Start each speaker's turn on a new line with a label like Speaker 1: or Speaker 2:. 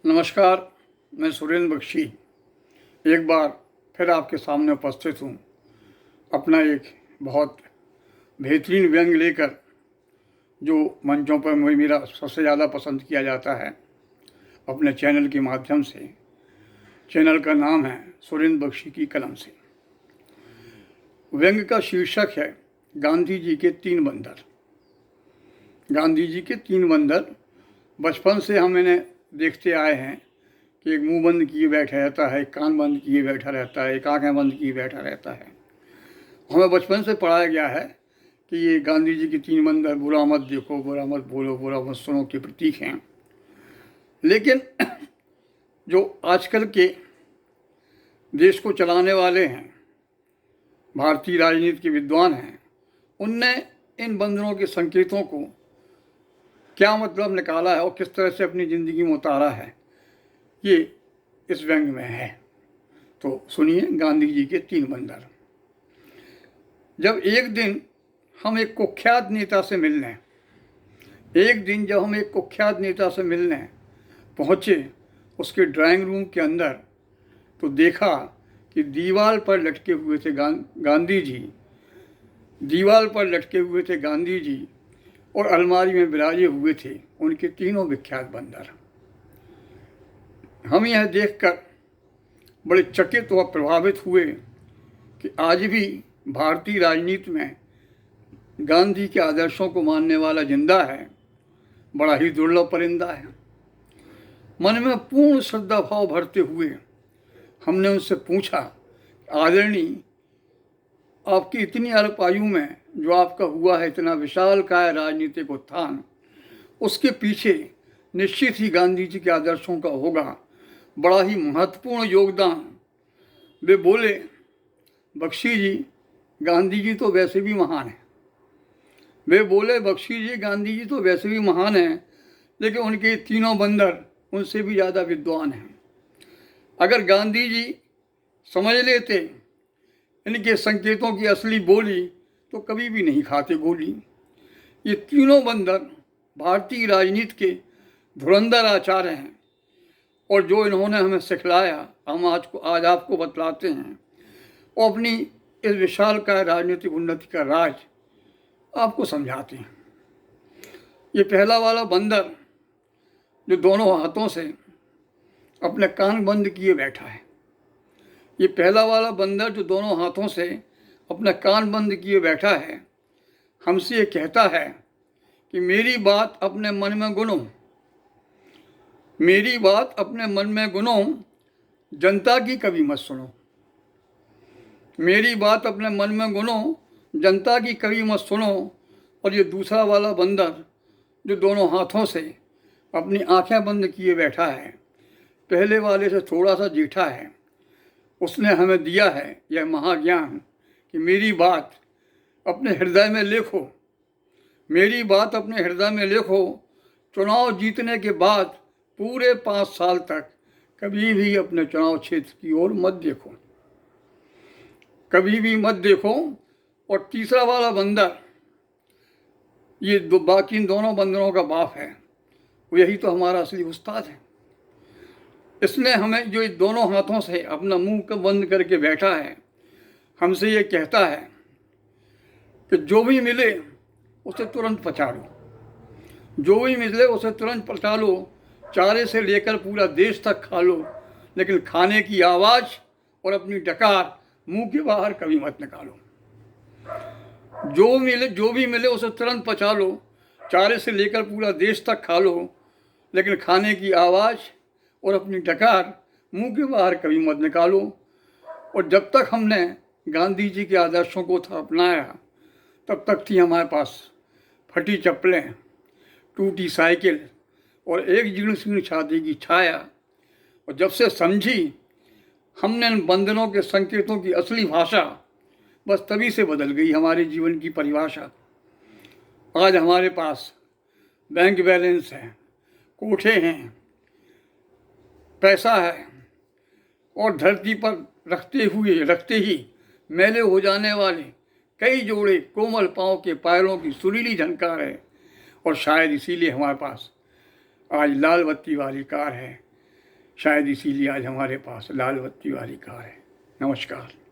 Speaker 1: नमस्कार। मैं सुरेंद्र बख्शी एक बार फिर आपके सामने उपस्थित हूँ अपना एक बहुत बेहतरीन व्यंग लेकर, जो मंचों पर मेरा सबसे ज़्यादा पसंद किया जाता है अपने चैनल के माध्यम से। चैनल का नाम है सुरेंद्र बख्शी की कलम से। व्यंग का शीर्षक है गांधी जी के 3 बंदर। गांधी जी के 3 बंदर बचपन से हम इन्हें देखते आए हैं कि एक मुंह बंद किए बैठा रहता है, एक कान बंद किए बैठा रहता है, एक आँखें बंद किए बैठा रहता है। हमें बचपन से पढ़ाया गया है कि ये गांधी जी के 3 बंदर बुरा मत देखो, बुरा मत बोलो, बुरा मत सुनो के प्रतीक हैं। लेकिन जो आजकल के देश को चलाने वाले हैं, भारतीय राजनीति के विद्वान हैं, उनने इन बंदरों के संकेतों को क्या मतलब निकाला है और किस तरह से अपनी ज़िंदगी में उतारा है, ये इस व्यंग में है। तो सुनिए गांधी जी के 3 बंदर। जब एक दिन हम एक कुख्यात नेता से मिलने पहुँचे उसके ड्राइंग रूम के अंदर, तो देखा कि दीवार पर लटके हुए थे गांधी जी और अलमारी में बिराजे हुए थे उनके 3 विख्यात बंदर। हम यह देखकर बड़े चकित व प्रभावित हुए कि आज भी भारतीय राजनीति में गांधी के आदर्शों को मानने वाला जिंदा है। बड़ा ही दुर्लभ परिंदा है। मन में पूर्ण श्रद्धा भाव भरते हुए हमने उनसे पूछा, आदरणीय, आपकी इतनी अल्प आयु में जो आपका हुआ है इतना विशाल काय राजनीतिक उत्थान, उसके पीछे निश्चित ही गांधी जी के आदर्शों का होगा बड़ा ही महत्वपूर्ण योगदान। वे बोले, बख्शी जी, गांधी जी तो वैसे भी महान हैं। लेकिन उनके 3 बंदर उनसे भी ज़्यादा विद्वान हैं। अगर गांधी जी समझ लेते इनके संकेतों की असली बोली तो कभी भी नहीं खाते गोली। ये 3 बंदर भारतीय राजनीति के धुरंधर आचार्य हैं और जो इन्होंने हमें सिखलाया हम आज आपको बतलाते हैं और अपनी इस विशालकाय राजनीतिक उन्नति का राज आपको समझाते हैं। ये पहला वाला बंदर जो दोनों हाथों से अपने कान बंद किए बैठा है, हमसे ये कहता है कि मेरी बात अपने मन में गुनो, जनता की कभी मत सुनो। और ये दूसरा वाला बंदर जो दोनों हाथों से अपनी आंखें बंद किए बैठा है, पहले वाले से थोड़ा सा जेठा है। उसने हमें दिया है यह महाज्ञान कि मेरी बात अपने हृदय में लिखो। चुनाव जीतने के बाद पूरे 5 साल तक कभी भी अपने चुनाव क्षेत्र की ओर मत देखो। और तीसरा वाला बंदर, ये बाकी दोनों बंदरों का बाप है, यही तो हमारा असली उस्ताद है। इसने हमें जो दोनों हाथों से अपना मुंह को बंद करके बैठा है, हमसे ये कहता है कि जो भी मिले उसे तुरंत पचा लो, चारे से लेकर पूरा देश तक खा लो, लेकिन खाने की आवाज़ और अपनी डकार मुंह के बाहर कभी मत निकालो। जो भी मिले उसे तुरंत पचा लो, चारे से लेकर पूरा देश तक खा लो, लेकिन खाने की आवाज़ और अपनी डकार मुंह के बाहर कभी मत निकालो। और जब तक हमने गांधी जी के आदर्शों को अपनाया तब तक थी हमारे पास फटी चप्पलें, टूटी साइकिल और एक जीर्ण शीर्ण छाती की छाया। और जब से समझी हमने इन बंधनों के संकेतों की असली भाषा, बस तभी से बदल गई हमारे जीवन की परिभाषा। आज हमारे पास बैंक बैलेंस है, कोठे हैं, पैसा है और धरती पर रखते ही मैले हो जाने वाले कई जोड़े कोमल पाँव के पैरों की सुरीली झनकार है। और शायद इसीलिए हमारे पास आज लाल बत्ती वाली कार है, शायद इसीलिए आज हमारे पास लाल बत्ती वाली कार है। नमस्कार।